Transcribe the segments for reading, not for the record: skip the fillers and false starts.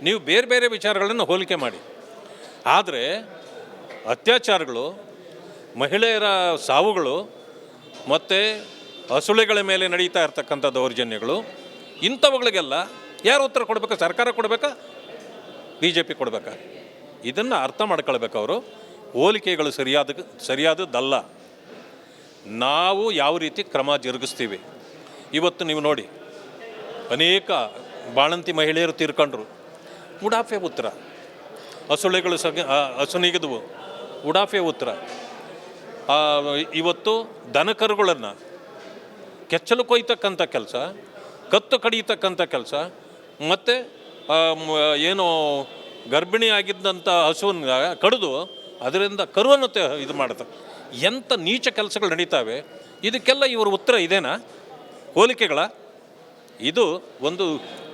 ನೀವು ಬೇರೆ ಬೇರೆ ವಿಚಾರಗಳನ್ನು ಹೋಲಿಕೆ ಮಾಡಿ. ಆದರೆ ಅತ್ಯಾಚಾರಗಳು, ಮಹಿಳೆಯರ ಸಾವುಗಳು ಮತ್ತು ಹಸುಳೆಗಳ ಮೇಲೆ ನಡೀತಾ ಇರ್ತಕ್ಕಂಥ ದೌರ್ಜನ್ಯಗಳು, ಇಂಥವುಗಳಿಗೆಲ್ಲ ಯಾರು ಉತ್ತರ ಕೊಡಬೇಕಾ? ಸರ್ಕಾರ ಕೊಡಬೇಕಾ? ಬಿ ಜೆ ಪಿ ಕೊಡಬೇಕಾ? ಇದನ್ನು ಅರ್ಥ ಮಾಡ್ಕೊಳ್ಬೇಕು ಅವರು. ಹೋಲಿಕೆಗಳು ಸರಿಯಾದದ್ದಲ್ಲ. ನಾವು ಯಾವ ರೀತಿ ಕ್ರಮ ಜರುಗಿಸ್ತೀವಿ. ಇವತ್ತು ನೀವು ನೋಡಿ, ಅನೇಕ ಬಾಣಂತಿ ಮಹಿಳೆಯರು ತೀರ್ಕೊಂಡ್ರು, ಉಡಾಫೆ ಉತ್ತರ. ಹಸುಳೆಗಳು ಹಸುನಿಗಿದ್ವು, ಉಡಾಫೆ ಉತ್ತರ. ಇವತ್ತು ದನಕರುಗಳನ್ನು ಕೆಚ್ಚಲು ಕೊಯ್ತಕ್ಕಂಥ ಕೆಲಸ, ಕತ್ತು ಕಡಿಯತಕ್ಕಂಥ ಕೆಲಸ, ಮತ್ತು ಏನೋ ಗರ್ಭಿಣಿ ಆಗಿದ್ದಂಥ ಹಸುವನ್ನು ಕಡಿದು ಅದರಿಂದ ಕರುವನ್ನು ಇದು ಮಾಡ್ತಾರೆ. ಎಂಥ ನೀಚ ಕೆಲಸಗಳು ನಡೀತಾವೆ. ಇದಕ್ಕೆಲ್ಲ ಇವರು ಉತ್ತರ ಇದೇನಾ? ಹೋಲಿಕೆಗಳ? ಇದು ಒಂದು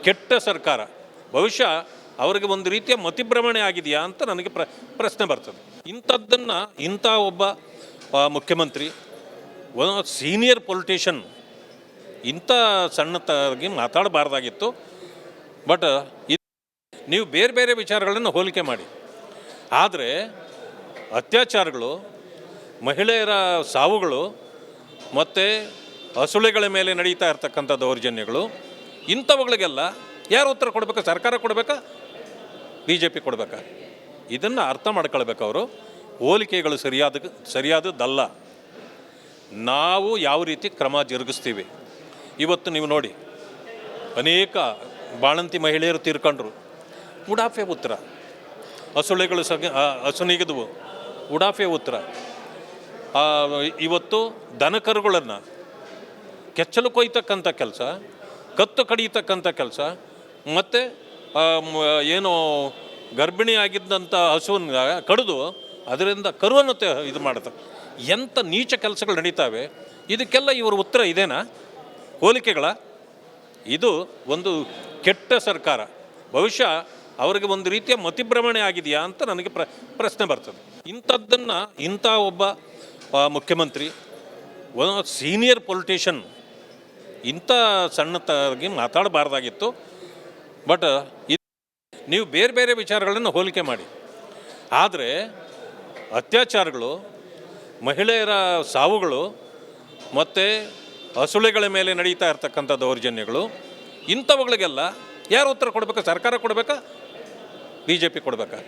ಕೆಟ್ಟ ಸರ್ಕಾರ. ಬಹುಶಃ ಅವರಿಗೆ ಒಂದು ರೀತಿಯ ಮತಿಭ್ರಮಣೆ ಆಗಿದೆಯಾ ಅಂತ ನನಗೆ ಪ್ರಶ್ನೆ ಬರ್ತದೆ. ಇಂಥದ್ದನ್ನು ಇಂಥ ಒಬ್ಬ ಮುಖ್ಯಮಂತ್ರಿ, ಸೀನಿಯರ್ ಪೊಲಿಟಿಷಿಯನ್ ಇಂಥ ಸಣ್ಣತಾಗಿ ಮಾತಾಡಬಾರ್ದಾಗಿತ್ತು. ಬಟ್ ನೀವು ಬೇರೆ ಬೇರೆ ವಿಚಾರಗಳನ್ನು ಹೋಲಿಕೆ ಮಾಡಿ. ಆದರೆ ಅತ್ಯಾಚಾರಗಳು, ಮಹಿಳೆಯರ ಸಾವುಗಳು ಮತ್ತು ಹಸುಳೆಗಳ ಮೇಲೆ ನಡೀತಾ ಇರ್ತಕ್ಕಂಥ ದೌರ್ಜನ್ಯಗಳು, ಇಂಥವುಗಳಿಗೆಲ್ಲ ಯಾರು ಉತ್ತರ ಕೊಡಬೇಕಾ? ಸರ್ಕಾರ ಕೊಡಬೇಕಾ? ಬಿ ಜೆ ಪಿ ಕೊಡಬೇಕಾ? ಇದನ್ನು ಅರ್ಥ ಮಾಡ್ಕೊಳ್ಬೇಕು ಅವರು. ಹೋಲಿಕೆಗಳು ಸರಿಯಾದದ್ದಲ್ಲ. ನಾವು ಯಾವ ರೀತಿ ಕ್ರಮ ಜರುಗಿಸ್ತೀವಿ. ಇವತ್ತು ನೀವು ನೋಡಿ, ಅನೇಕ ಬಾಣಂತಿ ಮಹಿಳೆಯರು ತೀರ್ಕೊಂಡ್ರು, ಉಡಾಫೆ ಉತ್ತರ. ಹಸುಳೆಗಳು ಹಸುನಿಗಿದ್ವು, ಉಡಾಫೆ ಉತ್ತರ. ಇವತ್ತು ದನಕರುಗಳನ್ನು ಕೆಚ್ಚಲು ಕೊಯ್ತಕ್ಕಂಥ ಕೆಲಸ, ಕತ್ತು ಕಡಿಯತಕ್ಕಂಥ ಕೆಲಸ, ಮತ್ತು ಏನೋ ಗರ್ಭಿಣಿ ಆಗಿದ್ದಂಥ ಹಸುವನ್ನು ಕಡಿದು ಅದರಿಂದ ಕರುವನ್ನು ಇದು ಮಾಡ್ತಾರೆ. ಎಂಥ ನೀಚ ಕೆಲಸಗಳು ನಡೀತಾವೆ. ಇದಕ್ಕೆಲ್ಲ ಇವರು ಉತ್ತರ ಇದೇನಾ? ಹೋಲಿಕೆಗಳ? ಇದು ಒಂದು ಕೆಟ್ಟ ಸರ್ಕಾರ. ಬಹುಶಃ ಅವರಿಗೆ ಒಂದು ರೀತಿಯ ಮತಿಭ್ರಮಣೆ ಆಗಿದೆಯಾ ಅಂತ ನನಗೆ ಪ್ರಶ್ನೆ ಬರ್ತದೆ. ಇಂಥದ್ದನ್ನು ಇಂಥ ಒಬ್ಬ ಮುಖ್ಯಮಂತ್ರಿ, ಸೀನಿಯರ್ ಪೊಲಿಟಿಷಿಯನ್ ಇಂಥ ಸಣ್ಣತಾಗಿ ಮಾತಾಡಬಾರ್ದಾಗಿತ್ತು. ಬಟ್ ನೀವು ಬೇರೆ ಬೇರೆ ವಿಚಾರಗಳನ್ನು ಹೋಲಿಕೆ ಮಾಡಿ. ಆದರೆ ಅತ್ಯಾಚಾರಗಳು, ಮಹಿಳೆಯರ ಸಾವುಗಳು ಮತ್ತು ಹಸುಳೆಗಳ ಮೇಲೆ ನಡೀತಾ ಇರ್ತಕ್ಕಂಥ ದೌರ್ಜನ್ಯಗಳು, ಇಂಥವುಗಳಿಗೆಲ್ಲ ಯಾರು ಉತ್ತರ ಕೊಡಬೇಕಾ? ಸರ್ಕಾರ ಕೊಡಬೇಕಾ? ಬಿ ಜೆ ಪಿ ಕೊಡಬೇಕಾ?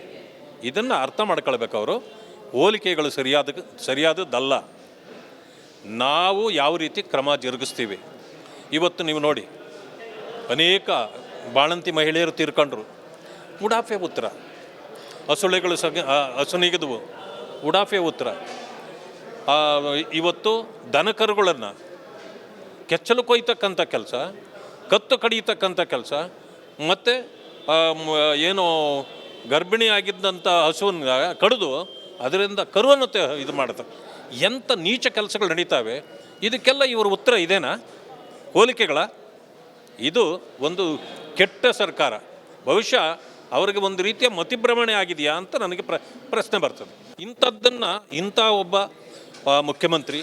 ಇದನ್ನು ಅರ್ಥ ಮಾಡ್ಕೊಳ್ಬೇಕು ಅವರು. ಹೋಲಿಕೆಗಳು ಸರಿಯಾದದ್ದಲ್ಲ. ನಾವು ಯಾವ ರೀತಿ ಕ್ರಮ ಜರುಗಿಸ್ತೀವಿ. ಇವತ್ತು ನೀವು ನೋಡಿ, ಅನೇಕ ಬಾಣಂತಿ ಮಹಿಳೆಯರು ತೀರ್ಕೊಂಡ್ರು, ಉಡಾಫೆ ಉತ್ತರ. ಹಸುಳೆಗಳು ಹಸುನಿಗಿದ್ವು, ಉಡಾಫೆ ಉತ್ತರ. ಇವತ್ತು ದನಕರುಗಳನ್ನು ಕೆಚ್ಚಲು ಕೊಯ್ತಕ್ಕಂಥ ಕೆಲಸ, ಕತ್ತು ಕಡಿಯತಕ್ಕಂಥ ಕೆಲಸ, ಮತ್ತು ಏನೋ ಗರ್ಭಿಣಿ ಆಗಿದ್ದಂಥ ಹಸುವನ್ನು ಕಡಿದು ಅದರಿಂದ ಕರುವನ್ನು ಇದು ಮಾಡ್ತಾರೆ. ಎಂಥ ನೀಚ ಕೆಲಸಗಳು ನಡೀತಾವೆ. ಇದಕ್ಕೆಲ್ಲ ಇವರು ಉತ್ತರ ಇದೇನಾ? ಹೋಲಿಕೆಗಳ? ಇದು ಒಂದು ಕೆಟ್ಟ ಸರ್ಕಾರ. ಬಹುಶಃ ಅವರಿಗೆ ಒಂದು ರೀತಿಯ ಮತಿಭ್ರಮಣೆ ಆಗಿದೆಯಾ ಅಂತ ನನಗೆ ಪ್ರಶ್ನೆ ಬರ್ತದೆ. ಇಂಥದ್ದನ್ನು ಇಂಥ ಒಬ್ಬ ಮುಖ್ಯಮಂತ್ರಿ,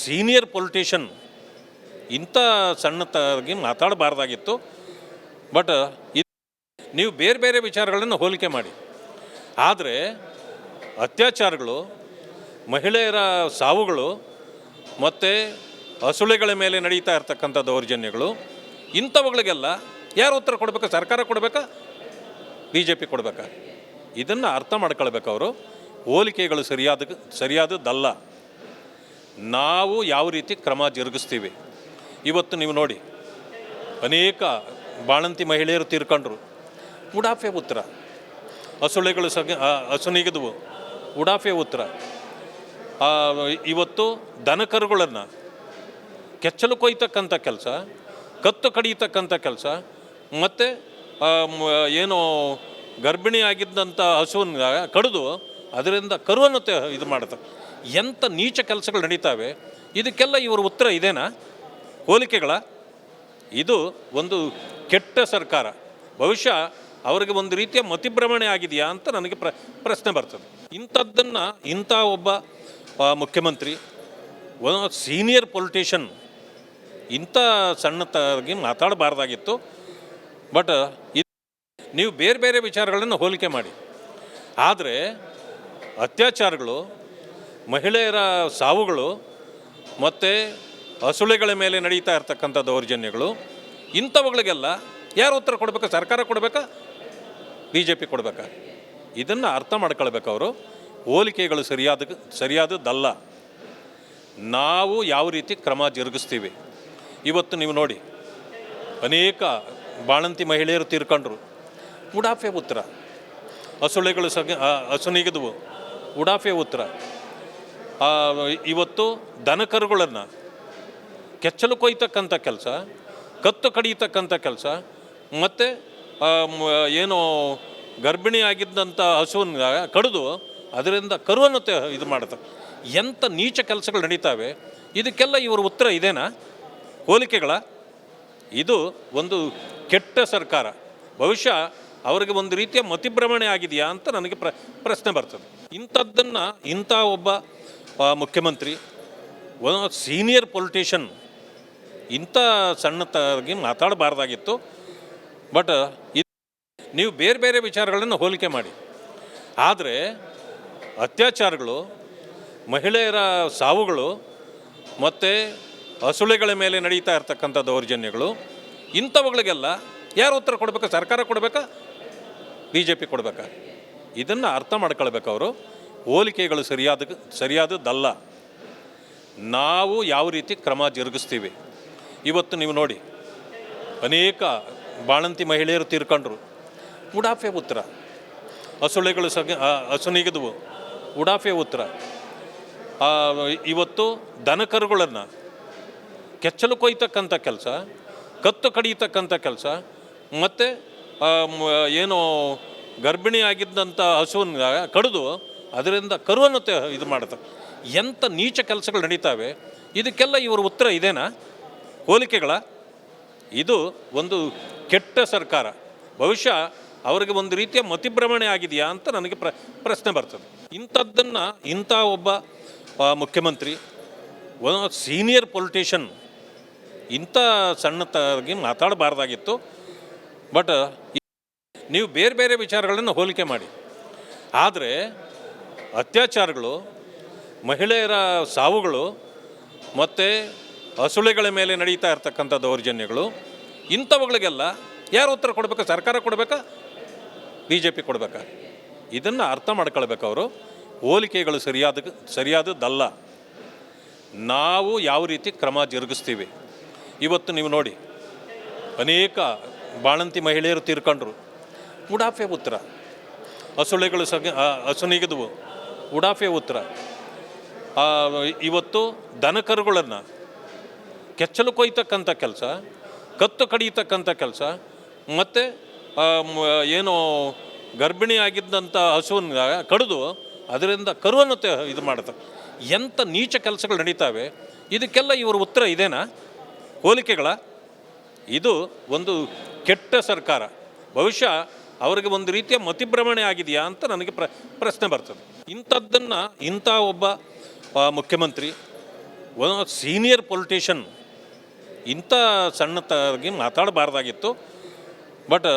ಸೀನಿಯರ್ ಪೊಲಿಟಿಷಿಯನ್ ಇಂಥ ಸಣ್ಣತಾಗಿ ಮಾತಾಡಬಾರ್ದಾಗಿತ್ತು. ಬಟ್ ನೀವು ಬೇರೆ ಬೇರೆ ವಿಚಾರಗಳನ್ನು ಹೋಲಿಕೆ ಮಾಡಿ. ಆದರೆ ಅತ್ಯಾಚಾರಗಳು, ಮಹಿಳೆಯರ ಸಾವುಗಳು ಮತ್ತು ಹಸುಳೆಗಳ ಮೇಲೆ ನಡೀತಾ ಇರ್ತಕ್ಕಂಥ ದೌರ್ಜನ್ಯಗಳು, ಇಂಥವುಗಳಿಗೆಲ್ಲ ಯಾರು ಉತ್ತರ ಕೊಡಬೇಕಾ? ಸರ್ಕಾರ ಕೊಡಬೇಕಾ? ಬಿ ಜೆ ಪಿ ಕೊಡಬೇಕಾ? ಇದನ್ನು ಅರ್ಥ ಮಾಡ್ಕೊಳ್ಬೇಕು ಅವರು. ಹೋಲಿಕೆಗಳು ಸರಿಯಾದದ್ದಲ್ಲ. ನಾವು ಯಾವ ರೀತಿ ಕ್ರಮ ಜರುಗಿಸ್ತೀವಿ. ಇವತ್ತು ನೀವು ನೋಡಿ, ಅನೇಕ ಬಾಣಂತಿ ಮಹಿಳೆಯರು ತೀರ್ಕೊಂಡ್ರು, ಉಡಾಫೆ ಉತ್ತರ. ಹಸುಳೆಗಳು ಹಸುನಿಗಿದ್ವು, ಉಡಾಫೆ ಉತ್ತರ. ಇವತ್ತು ದನಕರುಗಳನ್ನು ಕೆಚ್ಚಲು ಕೊಯ್ತಕ್ಕಂಥ ಕೆಲಸ, ಕತ್ತು ಕಡಿಯತಕ್ಕಂಥ ಕೆಲಸ, ಮತ್ತು ಏನೋ ಗರ್ಭಿಣಿ ಆಗಿದ್ದಂಥ ಹಸುವನ್ನು ಕಡಿದು ಅದರಿಂದ ಕರುವನ್ನು ಇದು ಮಾಡ್ತಾರೆ. ಎಂಥ ನೀಚ ಕೆಲಸಗಳು ನಡೀತಾವೆ. ಇದಕ್ಕೆಲ್ಲ ಇವರು ಉತ್ತರ ಇದೇನಾ? ಹೋಲಿಕೆಗಳ? ಇದು ಒಂದು ಕೆಟ್ಟ ಸರ್ಕಾರ. ಬಹುಶಃ ಅವರಿಗೆ ಒಂದು ರೀತಿಯ ಮತಿಭ್ರಮಣೆ ಆಗಿದೆಯಾ ಅಂತ ನನಗೆ ಪ್ರಶ್ನೆ ಬರ್ತದೆ. ಇಂಥದ್ದನ್ನು ಇಂಥ ಒಬ್ಬ ಮುಖ್ಯಮಂತ್ರಿ, ಸೀನಿಯರ್ ಪೊಲಿಟಿಷಿಯನ್ ಇಂಥ ಸಣ್ಣತಾಗಿ ಮಾತಾಡಬಾರ್ದಾಗಿತ್ತು. ಬಟ್ ನೀವು ಬೇರೆ ಬೇರೆ ವಿಚಾರಗಳನ್ನು ಹೋಲಿಕೆ ಮಾಡಿ. ಆದರೆ ಅತ್ಯಾಚಾರಗಳು, ಮಹಿಳೆಯರ ಸಾವುಗಳು ಮತ್ತು ಹಸುಳೆಗಳ ಮೇಲೆ ನಡೀತಾ ಇರ್ತಕ್ಕಂಥ ದೌರ್ಜನ್ಯಗಳು, ಇಂಥವುಗಳಿಗೆಲ್ಲ ಯಾರು ಉತ್ತರ ಕೊಡಬೇಕಾ? ಸರ್ಕಾರ ಕೊಡಬೇಕಾ? ಬಿ ಜೆ ಪಿ ಕೊಡಬೇಕಾ? ಇದನ್ನು ಅರ್ಥ ಮಾಡ್ಕೊಳ್ಬೇಕು ಅವರು. ಹೋಲಿಕೆಗಳು ಸರಿಯಾದದ್ದಲ್ಲ. ನಾವು ಯಾವ ರೀತಿ ಕ್ರಮ ಜರುಗಿಸ್ತೀವಿ. ಇವತ್ತು ನೀವು ನೋಡಿ, ಅನೇಕ ಬಾಣಂತಿ ಮಹಿಳೆಯರು ತೀರ್ಕೊಂಡ್ರು, ಉಡಾಫೆ ಉತ್ತರ. ಹಸುಳೆಗಳು ಹಸುನಿಗಿದ್ವು, ಉಡಾಫೆ ಉತ್ತರ. ಇವತ್ತು ದನಕರುಗಳನ್ನು ಕೆಚ್ಚಲು ಕೊಯ್ತಕ್ಕಂಥ ಕೆಲಸ, ಕತ್ತು ಕಡಿಯತಕ್ಕಂಥ ಕೆಲಸ, ಮತ್ತು ಏನು ಗರ್ಭಿಣಿ ಆಗಿದ್ದಂಥ ಹಸುವನ್ನು ಕಡಿದು ಅದರಿಂದ ಕರುವನ್ನು ಇದು ಮಾಡ್ತಾರೆ. ಎಂಥ ನೀಚ ಕೆಲಸಗಳು ನಡೀತಾವೆ. ಇದಕ್ಕೆಲ್ಲ ಇವರು ಉತ್ತರ ಇದೇನಾ? ಹೋಲಿಕೆಗಳ? ಇದು ಒಂದು ಕೆಟ್ಟ ಸರ್ಕಾರ. ಬಹುಶಃ ಅವರಿಗೆ ಒಂದು ರೀತಿಯ ಮತಿಭ್ರಮಣೆ ಆಗಿದೆಯಾ ಅಂತ ನನಗೆ ಪ್ರಶ್ನೆ ಬರ್ತದೆ. ಇಂಥದ್ದನ್ನು ಇಂಥ ಒಬ್ಬ ಮುಖ್ಯಮಂತ್ರಿ, ಸೀನಿಯರ್ ಪೊಲಿಟಿಷಿಯನ್ ಇಂಥ ಸಣ್ಣತಾಗಿ ಮಾತಾಡಬಾರ್ದಾಗಿತ್ತು. ಬಟ್ ನೀವು ಬೇರೆ ಬೇರೆ ವಿಚಾರಗಳನ್ನು ಹೋಲಿಕೆ ಮಾಡಿ. ಆದರೆ ಅತ್ಯಾಚಾರಗಳು, ಮಹಿಳೆಯರ ಸಾವುಗಳು ಮತ್ತು ಹಸುಳೆಗಳ ಮೇಲೆ ನಡೀತಾ ಇರ್ತಕ್ಕಂಥ ದೌರ್ಜನ್ಯಗಳು, ಇಂಥವುಗಳಿಗೆಲ್ಲ ಯಾರು ಉತ್ತರ ಕೊಡಬೇಕಾ? ಸರ್ಕಾರ ಕೊಡಬೇಕಾ? ಬಿ ಜೆ ಪಿ ಕೊಡಬೇಕಾ? ಇದನ್ನು ಅರ್ಥ ಮಾಡ್ಕೊಳ್ಬೇಕು ಅವರು. ಹೋಲಿಕೆಗಳು ಸರಿಯಾದದ್ದಲ್ಲ. ನಾವು ಯಾವ ರೀತಿ ಕ್ರಮ ಜರುಗಿಸ್ತೀವಿ. ಇವತ್ತು ನೀವು ನೋಡಿ, ಅನೇಕ ಬಾಣಂತಿ ಮಹಿಳೆಯರು ತೀರ್ಕೊಂಡ್ರು, ಉಡಾಫೆ ಉತ್ತರ. ಹಸುಳೆಗಳು ಹಸುನಿಗಿದ್ವು, ಉಡಾಫೆ ಉತ್ತರ. ಇವತ್ತು ದನಕರುಗಳನ್ನು ಕೆಚ್ಚಲು ಕೊಯ್ತಕ್ಕಂಥ ಕೆಲಸ, ಕತ್ತು ಕಡಿಯತಕ್ಕಂಥ ಕೆಲಸ, ಮತ್ತು ಏನು ಗರ್ಭಿಣಿ ಆಗಿದ್ದಂಥ ಹಸುವನ್ನು ಕಡಿದು ಅದರಿಂದ ಕರುವನ್ನು ಇದು ಮಾಡ್ತಾರೆ. ಎಂಥ ನೀಚ ಕೆಲಸಗಳು ನಡೀತಾವೆ. ಇದಕ್ಕೆಲ್ಲ ಇವರು ಉತ್ತರ ಇದೇನಾ? ಹೋಲಿಕೆಗಳ? ಇದು ಒಂದು ಕೆಟ್ಟ ಸರ್ಕಾರ. ಬಹುಶಃ ಅವರಿಗೆ ಒಂದು ರೀತಿಯ ಮತಿಭ್ರಮಣೆ ಆಗಿದೆಯಾ ಅಂತ ನನಗೆ ಪ್ರಶ್ನೆ ಬರ್ತದೆ. ಇಂಥದ್ದನ್ನು ಇಂಥ ಒಬ್ಬ ಮುಖ್ಯಮಂತ್ರಿ, ಸೀನಿಯರ್ ಪೊಲಿಟಿಷಿಯನ್ ಇಂಥ ಸಣ್ಣತಾಗಿ ಮಾತಾಡಬಾರ್ದಾಗಿತ್ತು. ಬಟ್ ನೀವು ಬೇರೆ ಬೇರೆ ವಿಚಾರಗಳನ್ನು ಹೋಲಿಕೆ ಮಾಡಿ. ಆದರೆ ಅತ್ಯಾಚಾರಗಳು, ಮಹಿಳೆಯರ ಸಾವುಗಳು ಮತ್ತು ಹಸುಳೆಗಳ ಮೇಲೆ ನಡೀತಾ ಇರ್ತಕ್ಕಂಥ ದೌರ್ಜನ್ಯಗಳು, ಇಂಥವುಗಳಿಗೆಲ್ಲ ಯಾರು ಉತ್ತರ ಕೊಡಬೇಕಾ? ಸರ್ಕಾರ ಕೊಡಬೇಕಾ? ಬಿ ಜೆ ಪಿ ಕೊಡಬೇಕಾ? ಇದನ್ನು ಅರ್ಥ ಮಾಡ್ಕೊಳ್ಬೇಕು ಅವರು. ಹೋಲಿಕೆಗಳು ಸರಿಯಾದದ್ದಲ್ಲ. ನಾವು ಯಾವ ರೀತಿ ಕ್ರಮ ಜರುಗಿಸ್ತೀವಿ. ಇವತ್ತು ನೀವು ನೋಡಿ, ಅನೇಕ ಬಾಣಂತಿ ಮಹಿಳೆಯರು ತೀರ್ಕೊಂಡ್ರು, ಉಡಾಫೆ ಉತ್ತರ. ಹಸುಳೆಗಳು ಹಸುನಿಗಿದ್ವು, ಉಡಾಫೆ ಉತ್ತರ. ಇವತ್ತು ದನಕರುಗಳನ್ನು ಕೆಚ್ಚಲು ಕೊಯ್ತಕ್ಕಂಥ ಕೆಲಸ, ಕತ್ತು ಕಡಿಯತಕ್ಕಂಥ ಕೆಲಸ, ಮತ್ತು ಏನು ಗರ್ಭಿಣಿ ಆಗಿದ್ದಂಥ ಹಸುವನ್ನು ಕಡಿದು ಅದರಿಂದ ಕರುವನ್ನು ಇದು ಮಾಡ್ತಾರೆ. ಎಂಥ ನೀಚ ಕೆಲಸಗಳು ನಡೀತಾವೆ. ಇದಕ್ಕೆಲ್ಲ ಇವರು ಉತ್ತರ ಇದೇನಾ? ಹೋಲಿಕೆಗಳ? ಇದು ಒಂದು ಕೆಟ್ಟ ಸರ್ಕಾರ. ಬಹುಶಃ ಅವರಿಗೆ ಒಂದು ರೀತಿಯ ಮತಿಭ್ರಮಣೆ ಆಗಿದೆಯಾ ಅಂತ ನನಗೆ ಪ್ರಶ್ನೆ ಬರ್ತದೆ. ಇಂಥದ್ದನ್ನು ಇಂಥ ಒಬ್ಬ ಮುಖ್ಯಮಂತ್ರಿ, ಸೀನಿಯರ್ ಪೊಲಿಟಿಷಿಯನ್ ಇಂಥ ಸಣ್ಣತಾಗಿ ಮಾತಾಡಬಾರ್ದಾಗಿತ್ತು. ಬಟ್